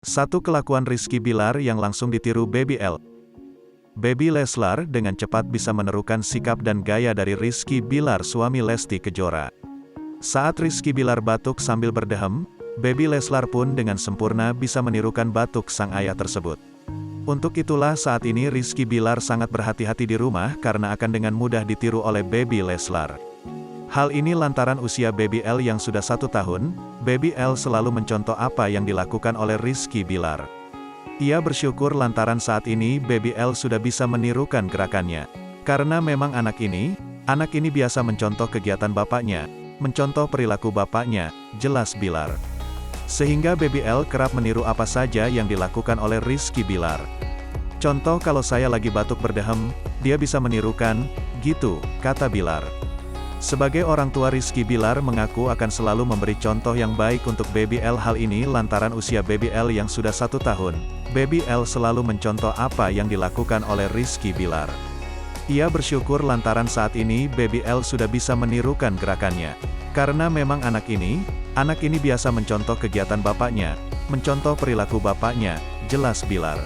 Satu kelakuan Rizky Bilar yang langsung ditiru Baby L. Baby Leslar dengan cepat bisa menirukan sikap dan gaya dari Rizky Bilar suami Lesti Kejora. Saat Rizky Bilar batuk sambil berdehem, Baby Leslar pun dengan sempurna bisa menirukan batuk sang ayah tersebut. Untuk itulah saat ini Rizky Bilar sangat berhati-hati di rumah karena akan dengan mudah ditiru oleh Baby Leslar. Hal ini lantaran usia Baby L yang sudah 1 tahun, Baby L selalu mencontoh apa yang dilakukan oleh Rizky Bilar. Ia bersyukur lantaran saat ini Baby L sudah bisa menirukan gerakannya. Karena memang anak ini biasa mencontoh kegiatan bapaknya, mencontoh perilaku bapaknya, jelas Bilar. Sehingga Baby L kerap meniru apa saja yang dilakukan oleh Rizky Bilar. Contoh kalau saya lagi batuk berdehem, dia bisa menirukan, gitu, kata Bilar. Sebagai orang tua Rizky Bilar mengaku akan selalu memberi contoh yang baik untuk Baby L. Hal ini lantaran usia Baby L yang sudah 1 tahun. Baby L selalu mencontoh apa yang dilakukan oleh Rizky Bilar. Ia bersyukur lantaran saat ini Baby L sudah bisa menirukan gerakannya. Karena memang anak ini biasa mencontoh kegiatan bapaknya, mencontoh perilaku bapaknya, jelas Bilar.